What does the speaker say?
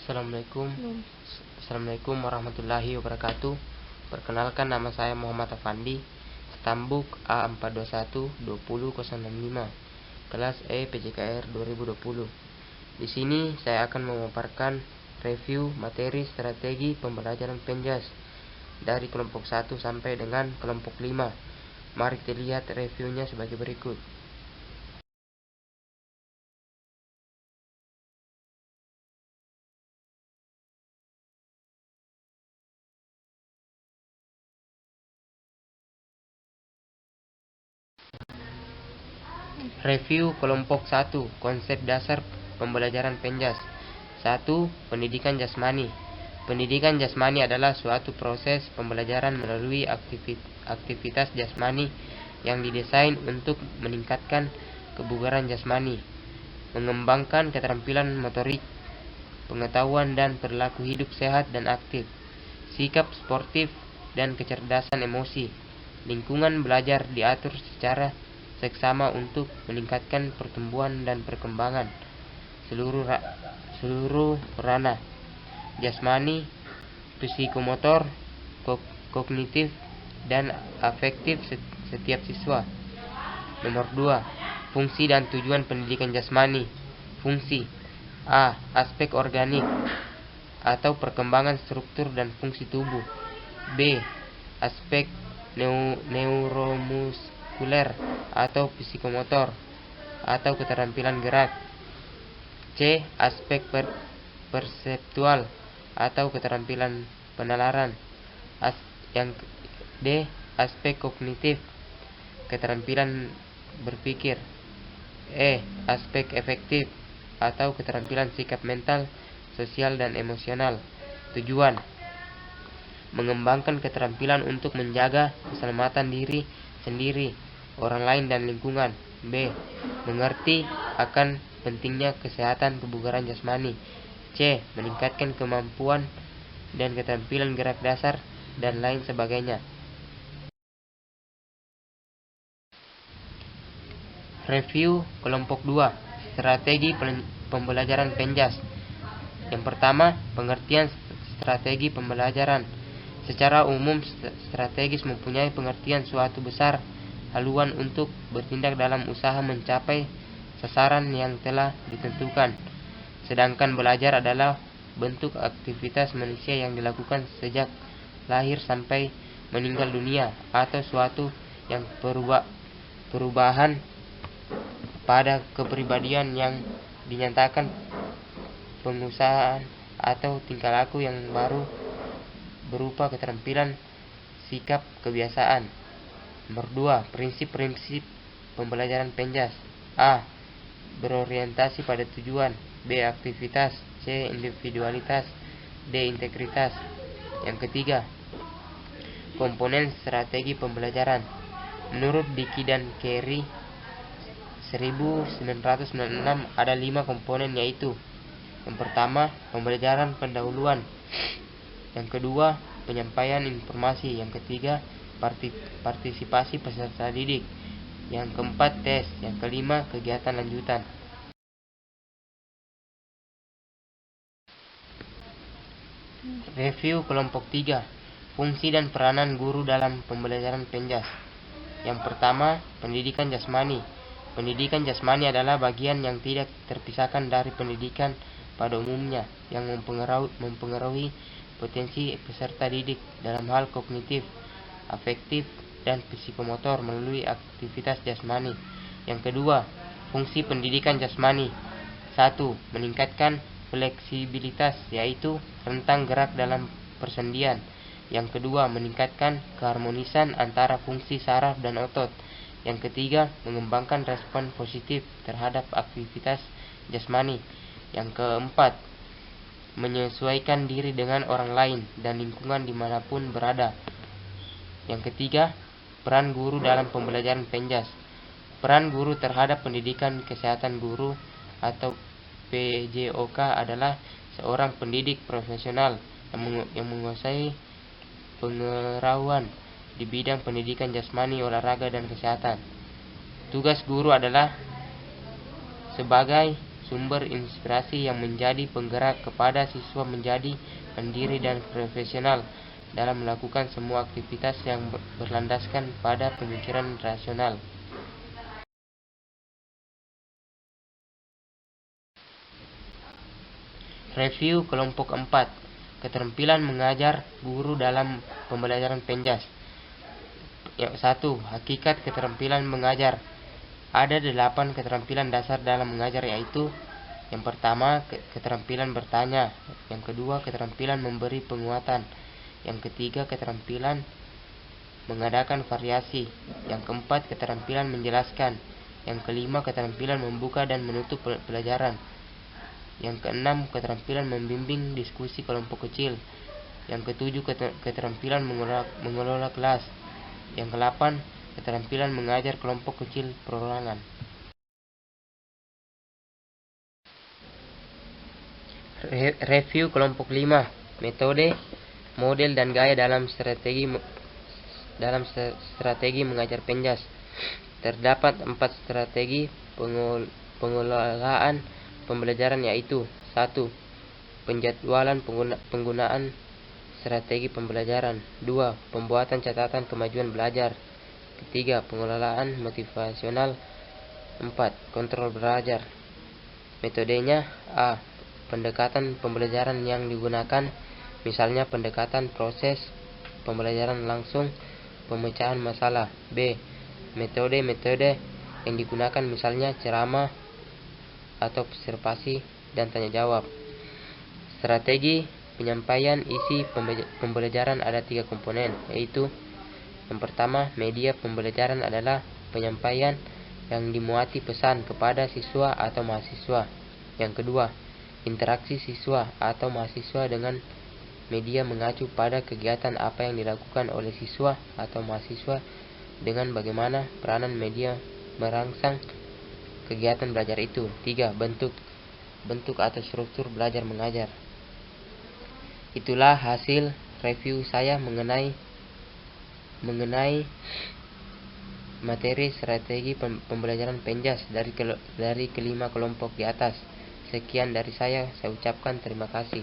Assalamualaikum. Assalamualaikum warahmatullahi wabarakatuh. Perkenalkan, nama saya Muhammad Afandi, Stambuk A421-20065, kelas E PJKR 2020. Di sini saya akan memaparkan review materi strategi pembelajaran Penjas dari kelompok 1 sampai dengan kelompok 5. Mari kita lihat reviewnya sebagai berikut. Review kelompok 1, konsep dasar pembelajaran Penjas. 1. Pendidikan jasmani. Pendidikan jasmani adalah suatu proses pembelajaran melalui aktivitas jasmani yang didesain untuk meningkatkan kebugaran jasmani, mengembangkan keterampilan motorik, pengetahuan dan perilaku hidup sehat dan aktif, sikap sportif dan kecerdasan emosi. Lingkungan belajar diatur secara seksama untuk meningkatkan pertumbuhan dan perkembangan seluruh ranah jasmani, psikomotor, kognitif, dan afektif setiap siswa. Nomor 2. Fungsi dan tujuan pendidikan jasmani. Fungsi: A. Aspek organik atau perkembangan struktur dan fungsi tubuh. B. Aspek neuromuskuler atau psikomotor atau keterampilan gerak. C. Aspek perseptual atau keterampilan penalaran. D. Aspek kognitif, keterampilan berpikir. E. Aspek efektif atau keterampilan sikap mental, sosial, dan emosional. Tujuan: mengembangkan keterampilan untuk menjaga keselamatan diri sendiri, orang lain, dan lingkungan. B. Mengerti akan pentingnya kesehatan kebugaran jasmani. C. Meningkatkan kemampuan dan keterampilan gerak dasar dan lain sebagainya. Review kelompok 2, strategi pembelajaran Penjas. Yang pertama, pengertian strategi pembelajaran. Secara umum, strategis mempunyai pengertian suatu besar haluan untuk bertindak dalam usaha mencapai sasaran yang telah ditentukan. Sedangkan belajar adalah bentuk aktivitas manusia yang dilakukan sejak lahir sampai meninggal dunia, atau suatu yang perubahan pada kepribadian yang dinyatakan pengusahaan atau tingkah laku yang baru berupa keterampilan, sikap, kebiasaan. Nomor 2. Prinsip-prinsip pembelajaran Penjas. A. Berorientasi pada tujuan. B. Aktivitas. C. Individualitas. D. Integritas. Yang ketiga, komponen strategi pembelajaran. Menurut Dickey dan Carey 1996 ada 5 komponen, yaitu: yang pertama, pembelajaran pendahuluan. Yang kedua, penyampaian informasi. Yang ketiga, partisipasi peserta didik. Yang keempat, tes. Yang kelima, kegiatan lanjutan. Review kelompok 3, fungsi dan peranan guru dalam pembelajaran Penjas. Yang pertama, pendidikan jasmani. Pendidikan jasmani adalah bagian yang tidak terpisahkan dari pendidikan pada umumnya, yang mempengaruhi potensi peserta didik dalam hal kognitif, afektif, dan psikomotor melalui aktivitas jasmani. Yang kedua, fungsi pendidikan jasmani. 1. Meningkatkan fleksibilitas, yaitu rentang gerak dalam persendian. Yang kedua, meningkatkan keharmonisan antara fungsi saraf dan otot. Yang ketiga, mengembangkan respon positif terhadap aktivitas jasmani. Yang keempat, menyesuaikan diri dengan orang lain dan lingkungan dimanapun berada. Yang ketiga, peran guru dalam pembelajaran Penjas. Peran guru terhadap pendidikan kesehatan guru atau PJOK adalah seorang pendidik profesional yang menguasai pengetahuan di bidang pendidikan jasmani, olahraga, dan kesehatan. Tugas guru adalah sebagai sumber inspirasi yang menjadi penggerak kepada siswa menjadi mandiri dan profesional dalam melakukan semua aktivitas yang berlandaskan pada pemikiran rasional. Review kelompok 4. Keterampilan mengajar guru dalam pembelajaran penjas. 1. Hakikat keterampilan mengajar. Ada 8 keterampilan dasar dalam mengajar, yaitu: yang pertama, keterampilan bertanya; yang kedua, keterampilan memberi penguatan; yang ketiga, keterampilan mengadakan variasi; yang keempat, keterampilan menjelaskan; yang kelima, keterampilan membuka dan menutup pelajaran; yang keenam, keterampilan membimbing diskusi kelompok kecil; yang ketujuh, keterampilan mengelola kelas; yang kedelapan, keterampilan mengajar kelompok kecil perorangan. Review kelompok 5. Metode, model, dan gaya dalam strategi mengajar penjas. Terdapat 4 strategi pengelolaan pembelajaran, yaitu: 1. Penjadwalan penggunaan strategi pembelajaran. 2. Pembuatan catatan kemajuan belajar. 3. Pengelolaan motivasional. 4. Kontrol belajar. Metodenya: A. Pendekatan pembelajaran yang digunakan, misalnya pendekatan proses pembelajaran langsung, pemecahan masalah. B. Metode-metode yang digunakan, misalnya ceramah atau observasi dan tanya jawab. Strategi penyampaian isi pembelajaran ada 3 komponen, yaitu: yang pertama, media pembelajaran adalah penyampaian yang dimuati pesan kepada siswa atau mahasiswa. Yang kedua, interaksi siswa atau mahasiswa dengan media mengacu pada kegiatan apa yang dilakukan oleh siswa atau mahasiswa dengan bagaimana peranan media merangsang kegiatan belajar itu. 3. Bentuk atau struktur belajar mengajar. Itulah hasil review saya mengenai materi strategi pembelajaran penjas dari kelima kelompok di atas. Sekian dari saya ucapkan terima kasih.